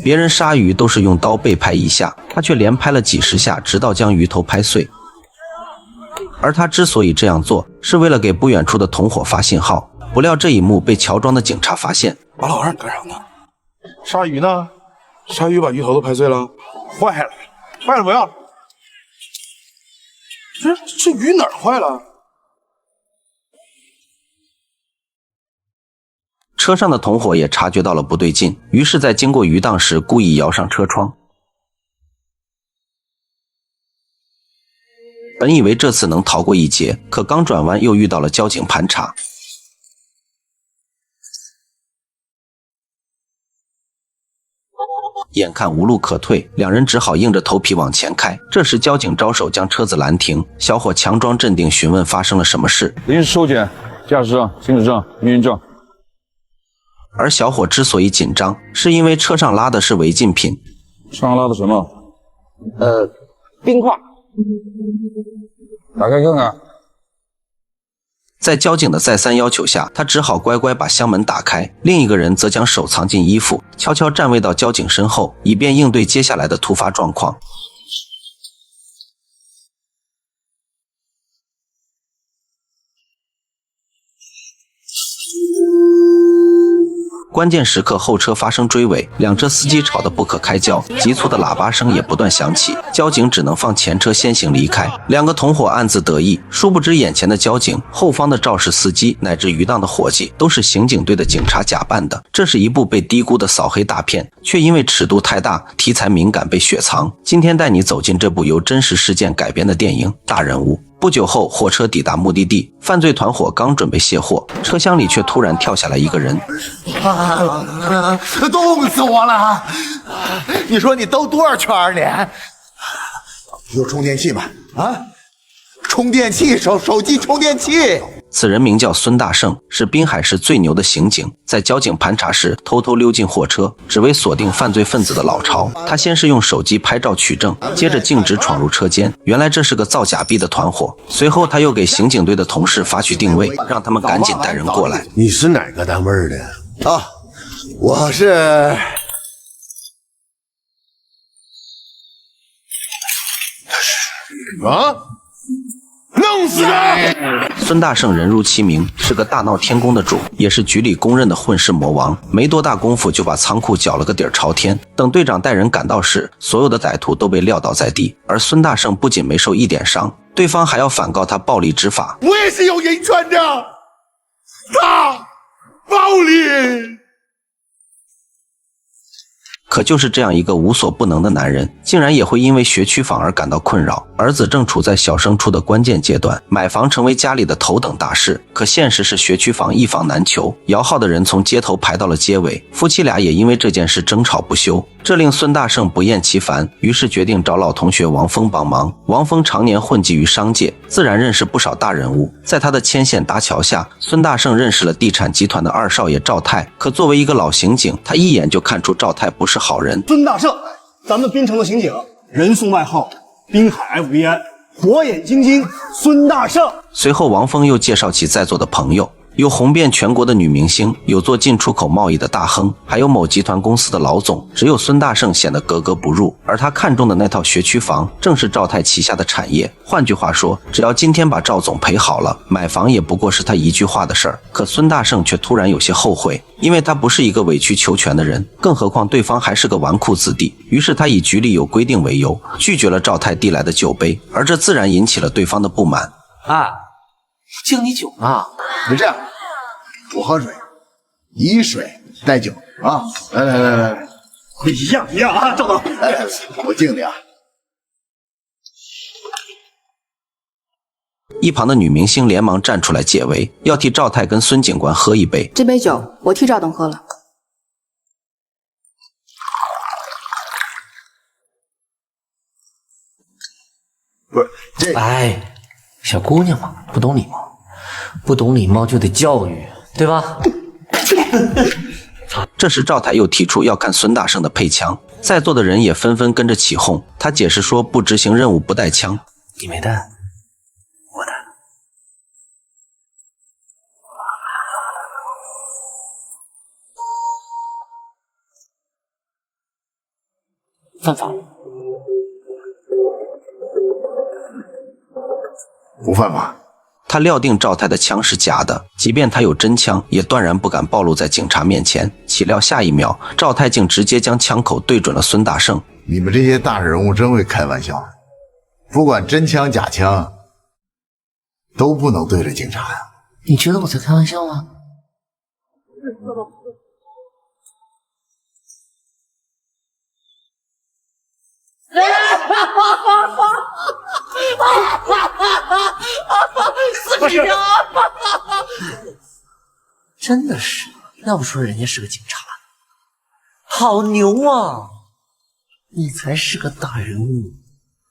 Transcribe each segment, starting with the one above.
别人杀鱼都是用刀背拍一下，他却连拍了几十下，直到将鱼头拍碎。而他之所以这样做，是为了给不远处的同伙发信号。不料这一幕被乔装的警察发现。把老二干啥呢？杀鱼呢？杀鱼把鱼头都拍碎了，坏了，坏了不要了。这鱼哪儿坏了？车上的同伙也察觉到了不对劲，于是在经过鱼档时故意摇上车窗。本以为这次能逃过一劫，可刚转弯又遇到了交警盘查。眼看无路可退，两人只好硬着头皮往前开。这时交警招手将车子拦停，小伙强装镇定询问发生了什么事。临时收检，驾驶证、行驶证、运营证。而小伙之所以紧张，是因为车上拉的是违禁品。上拉的什么？冰块。打开看看。在交警的再三要求下，他只好乖乖把箱门打开。另一个人则将手藏进衣服，悄悄站位到交警身后，以便应对接下来的突发状况。关键时刻后车发生追尾，两车司机吵得不可开交，急促的喇叭声也不断响起，交警只能放前车先行离开。两个同伙暗自得意，殊不知眼前的交警、后方的肇事司机乃至余档的伙计都是刑警队的警察假扮的。这是一部被低估的扫黑大片，却因为尺度太大、题材敏感被雪藏。今天带你走进这部由真实事件改编的电影《大人物》。不久后，货车抵达目的地，犯罪团伙刚准备卸货，车厢里却突然跳下来一个人。冻死我了！你说你兜多少圈你？有充电器吗？啊，充电器，手机充电器。此人名叫孙大圣，是滨海市最牛的刑警，在交警盘查时偷偷溜进货车，只为锁定犯罪分子的老巢。他先是用手机拍照取证，接着径直闯入车间，原来这是个造假币的团伙。随后他又给刑警队的同事发去定位，让他们赶紧带人过来。你是哪个单位的？啊，我是弄死他！孙大圣人如其名，是个大闹天宫的主，也是局里公认的混世魔王。没多大功夫就把仓库搅了个底儿朝天。等队长带人赶到时，所有的歹徒都被撂倒在地，而孙大圣不仅没受一点伤，对方还要反告他暴力执法。我也是有人权的，他暴力。可就是这样一个无所不能的男人，竟然也会因为学区房而感到困扰。儿子正处在小升初的关键阶段，买房成为家里的头等大事。可现实是学区房一房难求，摇号的人从街头排到了街尾，夫妻俩也因为这件事争吵不休。这令孙大圣不厌其烦，于是决定找老同学王峰帮忙。王峰常年混迹于商界，自然认识不少大人物。在他的牵线搭桥下，孙大圣认识了地产集团的二少爷赵泰。可作为一个老刑警，他一眼就看出赵泰不是好人。孙大圣，咱们滨城的刑警，人送外号滨海 FBI 火眼金睛孙大圣。随后王峰又介绍起在座的朋友，有红遍全国的女明星，有做进出口贸易的大亨，还有某集团公司的老总。只有孙大圣显得格格不入，而他看中的那套学区房正是赵泰旗下的产业。换句话说，只要今天把赵总陪好了，买房也不过是他一句话的事儿。可孙大圣却突然有些后悔，因为他不是一个委曲求全的人，更何况对方还是个纨绔子弟。于是他以局里有规定为由，拒绝了赵泰递来的酒杯，而这自然引起了对方的不满。敬你酒呢。你这样，我喝水，以水代酒啊！来，一样啊，赵总。来，我敬你啊！一旁的女明星连忙站出来解围，要替赵泰跟孙警官喝一杯。这杯酒我替赵董喝了。不是这，哎，小姑娘嘛，不懂礼貌，不懂礼貌就得教育，对吧？这时赵泰又提出要看孙大圣的配枪，在座的人也纷纷跟着起哄。他解释说不执行任务不带枪。你没带，我带。犯法了？不犯法。他料定赵太的枪是假的，即便他有真枪，也断然不敢暴露在警察面前。岂料下一秒，赵太竟直接将枪口对准了孙大圣。你们这些大人物真会开玩笑，不管真枪假枪，都不能对着警察呀。你觉得我在开玩笑吗？真的是，要不说人家是个警察，好牛啊！你才是个大人物。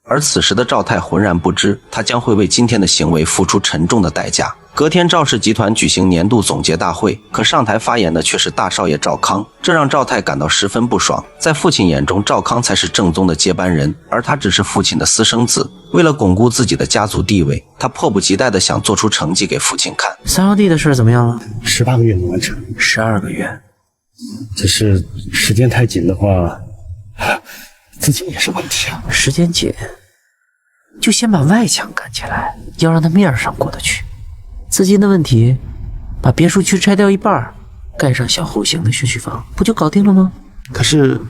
而此时的赵太浑然不知，他将会为今天的行为付出沉重的代价。隔天，赵氏集团举行年度总结大会，可上台发言的却是大少爷赵康，这让赵太感到十分不爽。在父亲眼中，赵康才是正宗的接班人，而他只是父亲的私生子。为了巩固自己的家族地位，他迫不及待地想做出成绩给父亲看。三号地的事怎么样了18个月能完成。 ？12个月。只是时间太紧的话，资金也是问题啊。时间紧，就先把外墙干起来，要让它面上过得去。资金的问题，把别墅区拆掉一半，盖上小户型的学区房，不就搞定了吗？可是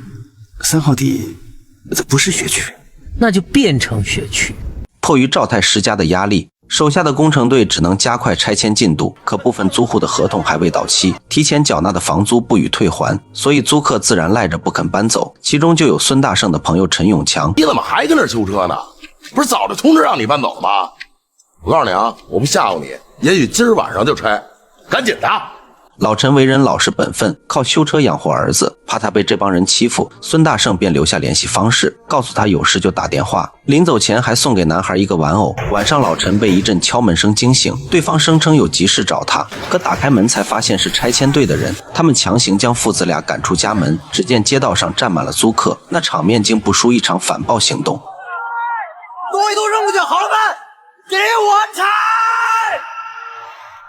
3号地这不是学区，那就变成学区。迫于赵太施加的压力，手下的工程队只能加快拆迁进度，可部分租户的合同还未到期，提前缴纳的房租不予退还，所以租客自然赖着不肯搬走。其中就有孙大圣的朋友陈永强。你怎么还跟那儿修车呢？不是早就通知让你搬走了吗？我告诉你啊，我不吓唬你，也许今儿晚上就拆，赶紧的。老陈为人老实本分，靠修车养活儿子，怕他被这帮人欺负，孙大圣便留下联系方式，告诉他有事就打电话。临走前还送给男孩一个玩偶。晚上老陈被一阵敲门声惊醒，对方声称有急事找他，可打开门才发现是拆迁队的人，他们强行将父子俩赶出家门。只见街道上站满了租客，那场面竟不输一场反暴行动。多一度任务就好了办，给我拆！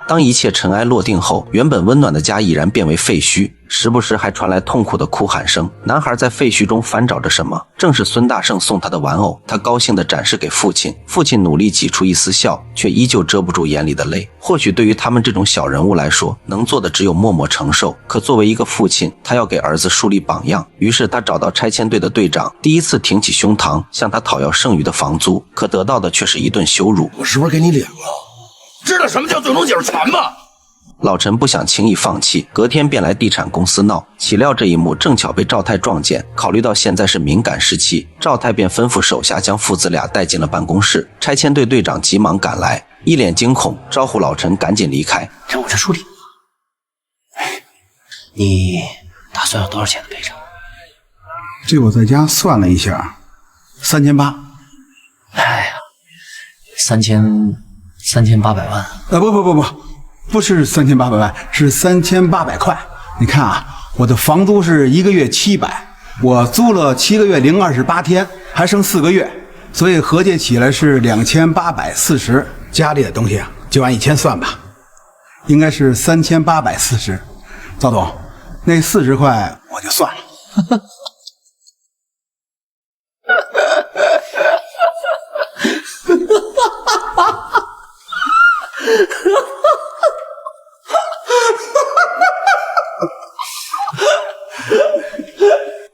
当一切尘埃落定后，原本温暖的家已然变为废墟，时不时还传来痛苦的哭喊声。男孩在废墟中翻找着什么，正是孙大圣送他的玩偶。他高兴地展示给父亲，父亲努力挤出一丝笑，却依旧遮不住眼里的泪。或许对于他们这种小人物来说，能做的只有默默承受，可作为一个父亲，他要给儿子树立榜样。于是他找到拆迁队的队长，第一次挺起胸膛向他讨要剩余的房租，可得到的却是一顿羞辱。我是不是给你脸了？知道什么叫最终解释钱吗？老陈不想轻易放弃，隔天便来地产公司闹。岂料这一幕正巧被赵太撞见，考虑到现在是敏感时期，赵太便吩咐手下将父子俩带进了办公室。拆迁队队长急忙赶来，一脸惊恐，招呼老陈赶紧离开。让我这处理。你打算要多少钱的赔偿？这我在家算了一下，3800。哎呀，3800万。不是3800万，是3800块。你看啊，我的房租是1个月700，我租了7个月零28天，还剩4个月，所以合计起来是2840。家里的东西啊，就按1000算吧，应该是3840。赵总，那40块我就算了。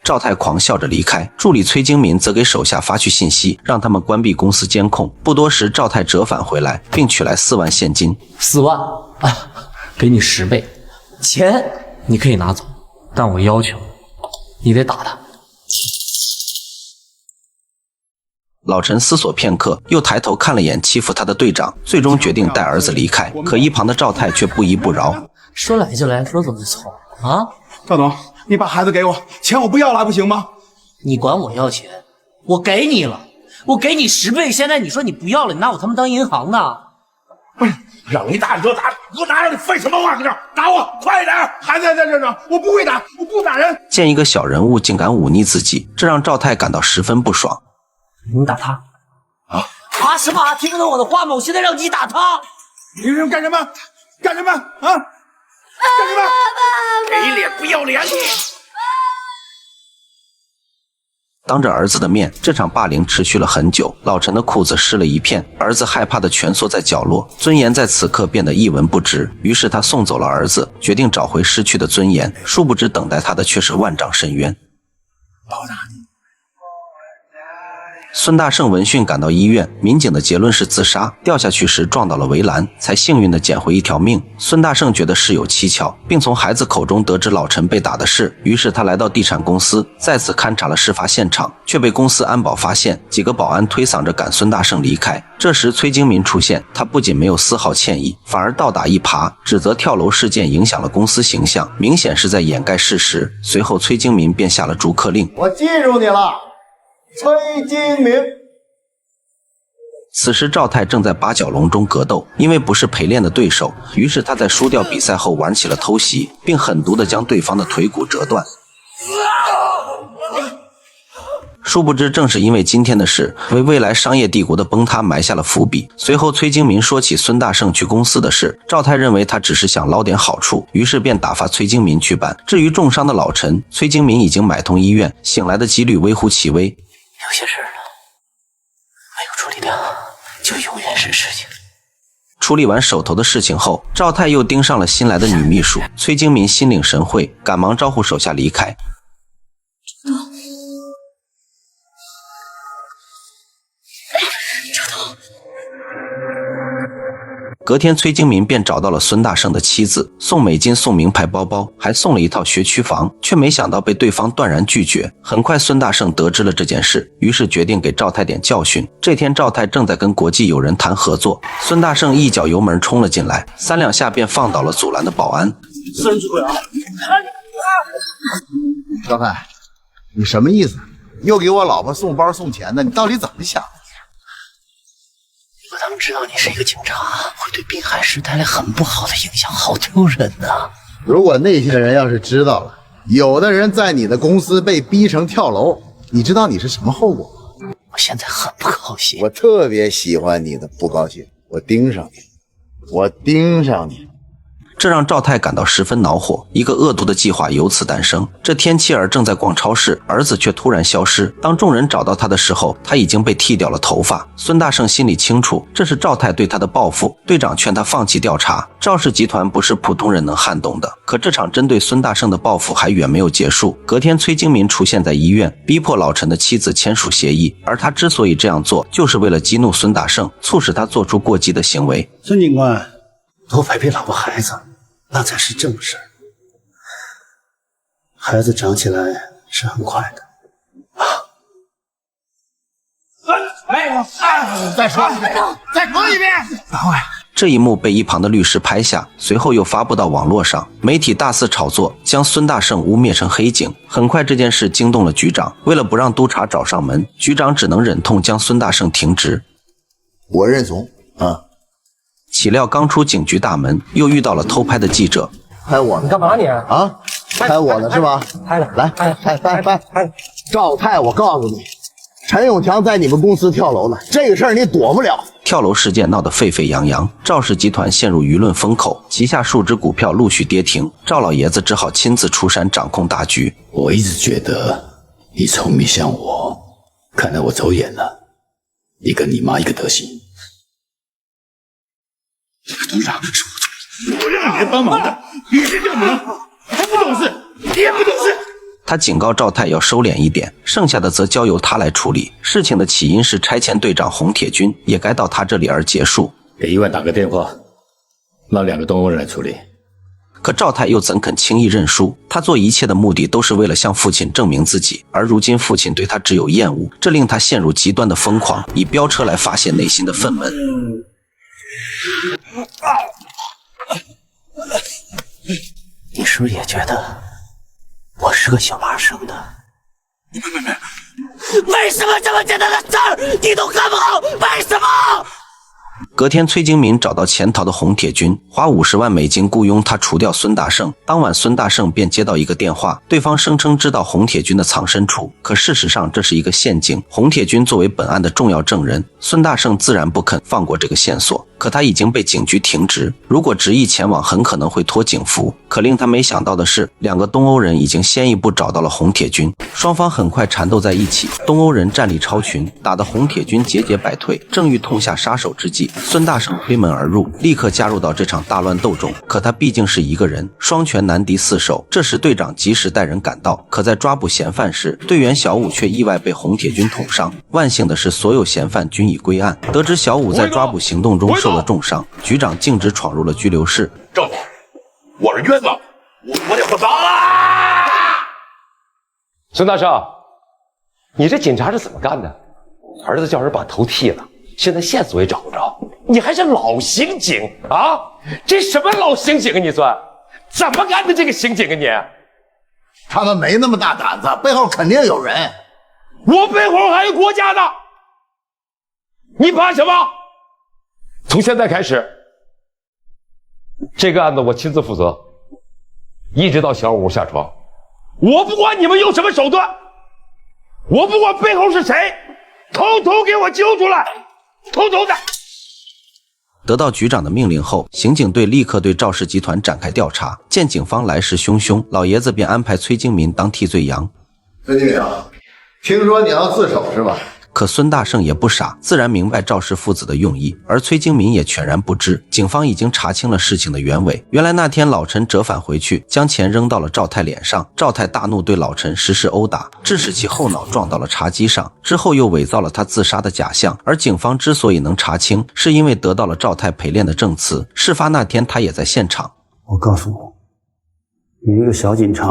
赵太狂笑着离开，助理崔京民则给手下发去信息，让他们关闭公司监控。不多时，赵太折返回来，并取来4万现金。4万啊，给你10倍，钱你可以拿走，但我要求你得打他。老陈思索片刻，又抬头看了眼欺负他的队长，最终决定带儿子离开。可一旁的赵太却不依不饶，说来就来，说走就走啊！赵总，你把孩子给我，钱我不要了，还不行吗？你管我要钱，我给你了，我给你10倍。现在你说你不要了，你拿我他妈当银行呢？不是，让你打你就打，给我打了，你废什么话搁这儿？打我，快点！孩子在这呢，我不会打，我不打人。见一个小人物竟敢忤逆自己，这让赵太感到十分不爽。你打他啊什么？听不懂我的话吗？我现在让你打他，你干什么？干什么啊？干什么？给脸不要脸！当着儿子的面，这场霸凌持续了很久，老陈的裤子湿了一片，儿子害怕的蜷缩在角落，尊严在此刻变得一文不值。于是他送走了儿子，决定找回失去的尊严，殊不知等待他的却是万丈深渊。报答你。孙大圣闻讯赶到医院，民警的结论是自杀，掉下去时撞到了围栏，才幸运的捡回一条命。孙大圣觉得事有蹊跷，并从孩子口中得知老陈被打的事，于是他来到地产公司，再次勘察了事发现场，却被公司安保发现，几个保安推搡着赶孙大圣离开。这时崔京民出现，他不仅没有丝毫歉意，反而倒打一耙，指责跳楼事件影响了公司形象，明显是在掩盖事实。随后崔京民便下了逐客令，我记住你了，崔京民。此时赵泰正在八角笼中格斗，因为不是陪练的对手，于是他在输掉比赛后玩起了偷袭，并狠毒地将对方的腿骨折断。殊不知正是因为今天的事，为未来商业帝国的崩塌埋下了伏笔。随后崔京民说起孙大圣去公司的事，赵泰认为他只是想捞点好处，于是便打发崔京民去办。至于重伤的老陈，崔京民已经买通医院，醒来的几率微乎其微。有些事呢，没有处理掉，就永远是事情。处理完手头的事情后，赵泰又盯上了新来的女秘书。崔京民心领神会，赶忙招呼手下离开。隔天崔京民便找到了孙大圣的妻子，送美金，送名牌包包，还送了一套学区房，却没想到被对方断然拒绝。很快孙大圣得知了这件事，于是决定给赵泰点教训。这天赵泰正在跟国际友人谈合作，孙大圣一脚油门冲了进来，3两下便放倒了阻拦的保安。私人聚会啊！赵泰，你什么意思？又给我老婆送包送钱的，你到底怎么想的？如果他们知道你是一个警察，会对滨海市带来很不好的影响，好丢人呐！如果那些人要是知道了，有的人在你的公司被逼成跳楼，你知道你是什么后果吗？我现在很不高兴。我特别喜欢你的不高兴，我盯上你，我盯上你。这让赵泰感到十分恼火，一个恶毒的计划由此诞生。这天妻儿正在逛超市，儿子却突然消失。当众人找到他的时候，他已经被剃掉了头发。孙大圣心里清楚，这是赵泰对他的报复。队长劝他放弃调查，赵氏集团不是普通人能撼动的。可这场针对孙大圣的报复还远没有结束。隔天崔京民出现在医院，逼迫老陈的妻子签署协议，而他之所以这样做，就是为了激怒孙大圣，促使他做出过激的行为。孙警官，多陪陪老婆孩子，那才是正事。孩子长起来是很快的。再说一遍，再说一遍。赶快！这一幕被一旁的律师拍下，随后又发布到网络上，媒体大肆炒作，将孙大圣污蔑成黑警。很快这件事惊动了局长，为了不让督察找上门，局长只能忍痛将孙大圣停职。我认怂啊！岂料刚出警局大门，又遇到了偷拍的记者。拍我呢？你干嘛你？啊？拍我呢是吧？拍了，来，拍！赵泰，我告诉你，陈永强在你们公司跳楼了，这个事儿你躲不了。跳楼事件闹得沸沸扬扬，赵氏集团陷入舆论风口，旗下数只股票陆续跌停，赵老爷子只好亲自出山掌控大局。我一直觉得你从没像我，看来我走眼了。你跟你妈一个德行。董事长，是我让你来帮忙的，你是干嘛？还不懂事，也不懂事。他警告赵泰要收敛一点，剩下的则交由他来处理。事情的起因是差遣队长洪铁军，也该到他这里而结束。给1万打个电话，让2个东欧人来处理。可赵泰又怎肯轻易认输？他做一切的目的都是为了向父亲证明自己，而如今父亲对他只有厌恶，这令他陷入极端的疯狂，以飙车来发泄内心的愤懑。你是不是也觉得我是个小娃生的？为什么这么简单的事儿你都干不好？为什么？隔天崔京民找到潜逃的洪铁军，花50万美金雇佣他除掉孙大圣。当晚孙大圣便接到一个电话，对方声称知道洪铁军的藏身处，可事实上这是一个陷阱。洪铁军作为本案的重要证人，孙大圣自然不肯放过这个线索。可他已经被警局停职，如果执意前往，很可能会脱警服。可令他没想到的是，两个东欧人已经先一步找到了红铁军，双方很快缠斗在一起。东欧人战力超群，打得红铁军节节败退。正欲痛下杀手之际，孙大圣推门而入，立刻加入到这场大乱斗中。可他毕竟是一个人，双拳难敌四手。这时队长及时带人赶到，可在抓捕嫌犯时，队员小武却意外被红铁军捅伤。万幸的是，所有嫌犯均已归案。得知小武在抓捕行动中受了重伤，局长径直闯入了拘留室。政府，我是冤枉，我得负责啊！孙大圣，你这警察是怎么干的？儿子叫人把头剃了，现在线索也找不着，你还是老刑警啊？这什么老刑警啊你算？怎么干的这个刑警啊你？他们没那么大胆子，背后肯定有人。我背后还有国家呢，你怕什么？从现在开始，这个案子我亲自负责，一直到小五下床。我不管你们用什么手段，我不管背后是谁，统统给我揪出来，统统的。得到局长的命令后，刑警队立刻对赵氏集团展开调查。见警方来势汹汹，老爷子便安排崔京民当替罪羊。崔经理，听说你要自首是吧？可孙大圣也不傻，自然明白赵氏父子的用意，而崔京民也全然不知。警方已经查清了事情的原委，原来那天老陈折返回去，将钱扔到了赵太脸上，赵太大怒，对老陈实施殴打，致使其后脑撞到了茶几上，之后又伪造了他自杀的假象。而警方之所以能查清，是因为得到了赵太陪练的证词，事发那天他也在现场。我告诉你，你一个小警察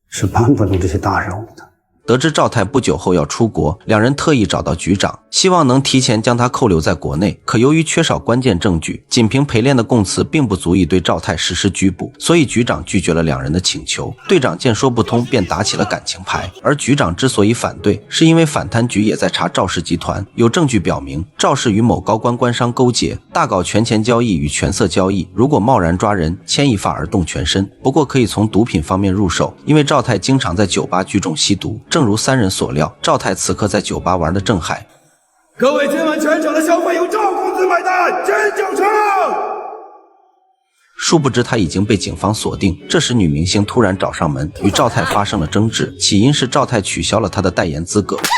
是办不动这些大任务的。得知赵太不久后要出国，两人特意找到局长，希望能提前将他扣留在国内。可由于缺少关键证据，仅凭陪练的供词并不足以对赵太实施拘捕，所以局长拒绝了两人的请求。队长见说不通，便打起了感情牌。而局长之所以反对，是因为反贪局也在查赵氏集团，有证据表明赵氏与某高官官商勾结，大搞权钱交易与权色交易。如果贸然抓人，牵一发而动全身。不过可以从毒品方面入手，因为赵太经常在酒吧聚众吸毒。正如三人所料，赵太此刻在酒吧玩得正嗨。各位今晚全场的消费由赵公子买单，真就成。殊不知他已经被警方锁定。这时女明星突然找上门，与赵太发生了争执，起因是赵太取消了他的代言资格。赵太，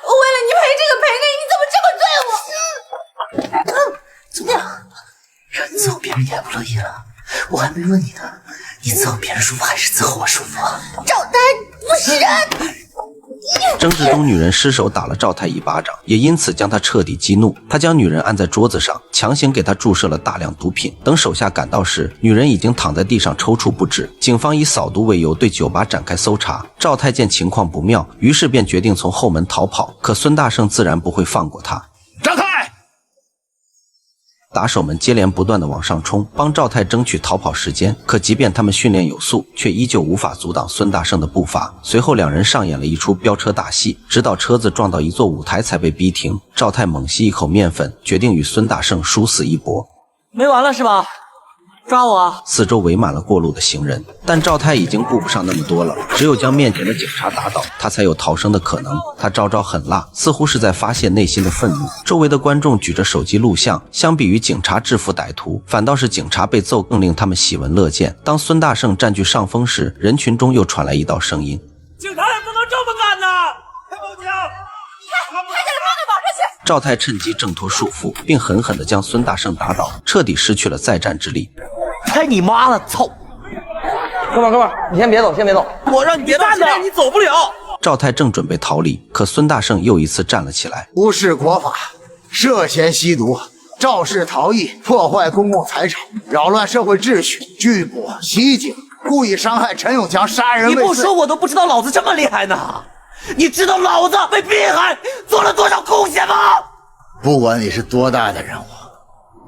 我为了你赔这个赔那个，你怎么这么对我？怎么样？让你揍别人你还不乐意了？我还没问你呢，你揍别人舒服还是揍我舒服？赵太不是人！争执中，女人失手打了赵太一巴掌，也因此将他彻底激怒。他将女人按在桌子上，强行给她注射了大量毒品。等手下赶到时，女人已经躺在地上抽搐不止。警方以扫毒为由对酒吧展开搜查。赵太见情况不妙，于是便决定从后门逃跑。可孙大圣自然不会放过他。赵太！打手们接连不断地往上冲，帮赵太争取逃跑时间。可即便他们训练有素，却依旧无法阻挡孙大圣的步伐。随后两人上演了一出飙车大戏，直到车子撞到一座舞台才被逼停。赵太猛吸一口面粉，决定与孙大圣殊死一搏。没完了是吧？抓我啊！四周围满了过路的行人，但赵太已经顾不上那么多了，只有将面前的警察打倒，他才有逃生的可能。他招招狠辣，似乎是在发泄内心的愤怒。周围的观众举着手机录像，相比于警察制服歹徒，反倒是警察被揍更令他们喜闻乐见。当孙大圣占据上风时，人群中又传来一道声音：警察也不能这么干呐！开报警！快点放那网上去！赵太趁机挣脱束缚，并狠狠地将孙大圣打倒，彻底失去了再战之力。开你妈了！操！哥们儿，你先别走，我让你别站着，你走不了。赵太正准备逃离，可孙大圣又一次站了起来。无视国法，涉嫌吸毒，肇事逃逸，破坏公共财产，扰乱社会秩序，拒捕、袭警，故意伤害陈永强，杀人未遂。你不说我都不知道老子这么厉害呢。你知道老子为滨海做了多少贡献吗？不管你是多大的人物，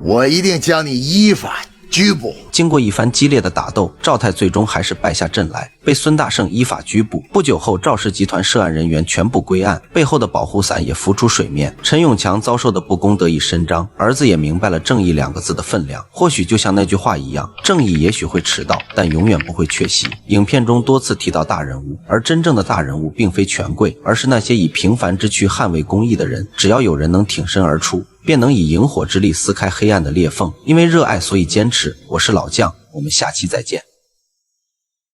我一定将你依法拘捕。经过一番激烈的打斗，赵泰最终还是败下阵来，被孙大圣依法拘捕。不久后，赵氏集团涉案人员全部归案，背后的保护伞也浮出水面。陈永强遭受的不公得以伸张，儿子也明白了正义2个字的分量。或许就像那句话一样，正义也许会迟到，但永远不会缺席。影片中多次提到大人物，而真正的大人物并非权贵，而是那些以平凡之躯捍卫公义的人。只要有人能挺身而出，便能以萤火之力撕开黑暗的裂缝。因为热爱，所以坚持。我是老将，我们下期再见。